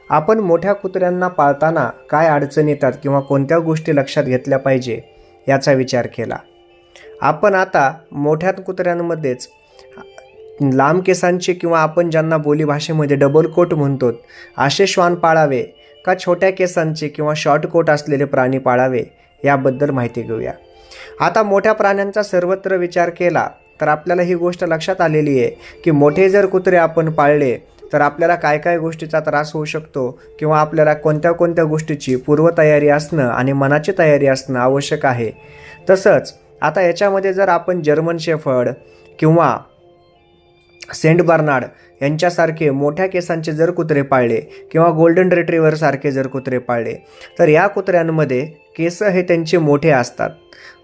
आपण मोठ्या कुत्र्यांना पाळताना काय अडचणी येतात किंवा कोणत्या गोष्टी लक्षात घेतल्या पाहिजे याचा विचार केला. आपण आता मोठ्या कुत्र्यांमध्येच लांब केसांचे किंवा आपण ज्यांना बोलीभाषेमध्ये डबल कोट म्हणतो असे श्वान पाळावे का छोट्या केसांचे किंवा शॉर्ट कोट असलेले प्राणी पाळावे याबद्दल माहिती घेऊया. आता मोठ्या प्राण्यांचा सर्वत्र विचार केला तर आपल्याला ही गोष्ट लक्षात आलेली आहे की मोठे जर कुत्रे आपण पाळले तर आपल्याला काय काय गोष्टीचा त्रास होऊ शकतो किंवा आपल्याला कोणत्या कोणत्या गोष्टीची पूर्वतयारी असणं आणि मनाची तयारी असणं आवश्यक आहे. तसंच आता याच्यामध्ये जर आपण जर्मन शेफर्ड किंवा सेंट बर्नार्ड यांच्यासारखे मोठ्या केसांचे जर कुत्रे पाळले किंवा गोल्डन रिट्रीव्हर सारखे जर कुत्रे पाळले तर या कुत्र्यांमध्ये केस हे त्यांचे मोठे असतात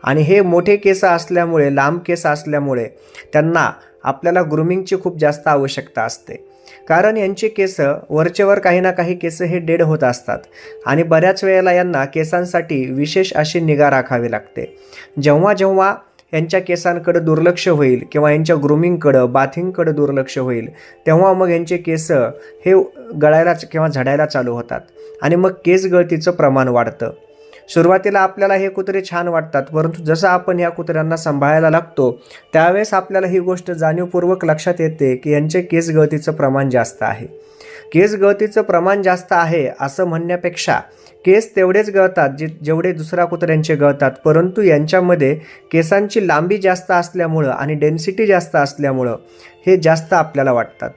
आणि हे मोठे केस असल्यामुळे, लांब केस असल्यामुळे त्यांना आपल्याला ग्रूमिंगची खूप जास्त आवश्यकता असते. कारण यांचे केस वरचेवर काही ना काही केस हे डेड होत असतात आणि बऱ्याच वेळेला यांना केसांसाठी विशेष अशी निगा राखावी लागते. जेव्हा जेव्हा यांच्या केसांकडे दुर्लक्ष होईल किंवा यांच्या ग्रूमिंगकडं, बाथिंगकडं दुर्लक्ष होईल तेव्हा मग यांचे केस हे गळायला किंवा झडायला चालू होतात आणि मग केस गळतीचं प्रमाण वाढतं. सुरुवातीला आपल्याला हे कुत्रे छान वाटतात, परंतु जसं आपण या कुत्र्यांना सांभाळायला लागतो त्यावेळेस आपल्याला ही गोष्ट जाणीवपूर्वक लक्षात येते की यांचे केस गळतीचं प्रमाण जास्त आहे. केस गळतीचं प्रमाण जास्त आहे असं म्हणण्यापेक्षा केस तेवढेच गळतात जेवढे दुसऱ्या कुत्र्यांचे गळतात, परंतु यांच्यामध्ये केसांची लांबी जास्त असल्यामुळं आणि डेन्सिटी जास्त असल्यामुळं हे जास्त आपल्याला वाटतात.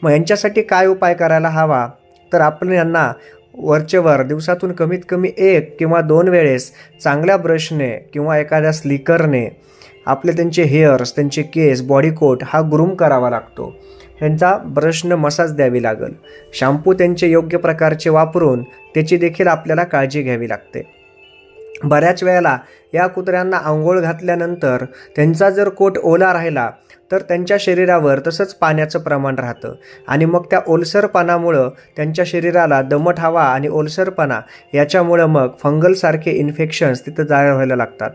मग यांच्यासाठी काय उपाय करायला हवा तर आपण यांना वरचेवर दिवसातून कमीत कमी 1 किंवा 2 वेळेस चांगल्या ब्रशने किंवा एखाद्या स्लिकरने त्यांचे हेअर्स, त्यांचे केस, बॉडी कोट हा ग्रूम करावा लागतो. ह्यांचा ब्रशनं मसाज द्यावी लागेल. शॅम्पू त्यांचे योग्य प्रकारचे वापरून त्याची देखील आपल्याला काळजी घ्यावी लागते. बऱ्याच वेळेला या कुत्र्यांना आंघोळ घातल्यानंतर त्यांचा जर कोट ओला राहिला तर त्यांच्या शरीरावर तसंच पाण्याचं प्रमाण राहतं आणि मग त्या ओलसरपणामुळं त्यांच्या शरीराला दमट हवा आणि ओलसरपणा याच्यामुळं मग फंगलसारखे इन्फेक्शन्स तिथं जाहीर व्हायला लागतात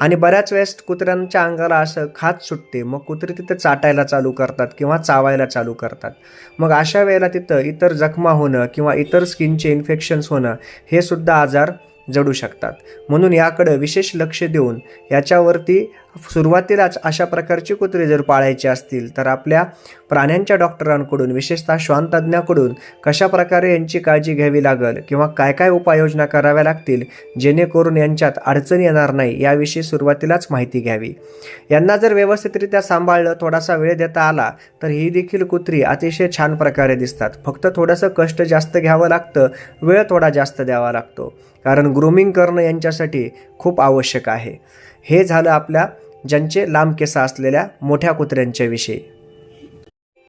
आणि बऱ्याच वेळेस कुत्र्यांच्या अंगाला असं खाज सुटते. मग कुत्रे तिथं चाटायला चालू करतात किंवा चावायला चालू करतात. मग अशा वेळेला तिथं इतर जखमा होणं किंवा इतर स्किनचे इन्फेक्शन्स होणं हे सुद्धा आजार जडू शकतात. म्हणून याकडे विशेष लक्ष देऊन याच्यावरती सुरुवातीलाच अशा प्रकारची कुत्रे जर पाळायची असतील तर आपल्या प्राण्यांच्या डॉक्टरांकडून, विशेषतः श्वानतज्ञाकडून कशा प्रकारे यांची काळजी घ्यावी लागेल किंवा काय काय उपाययोजना कराव्या लागतील जेणेकरून यांच्यात अडचणी येणार नाही याविषयी सुरुवातीलाच माहिती घ्यावी. यांना जर व्यवस्थितरित्या सांभाळलं, थोडासा वेळ देता आला तर ही देखील कुत्री अतिशय छान प्रकारे दिसतात. फक्त थोडंसं कष्ट जास्त घ्यावं लागतं, वेळ थोडा जास्त द्यावा लागतो, कारण ग्रूमिंग करणं यांच्यासाठी खूप आवश्यक आहे. हे झालं आपल्या ज्यांचे लांब केस असलेल्या मोठ्या कुत्र्यांच्या विषयी.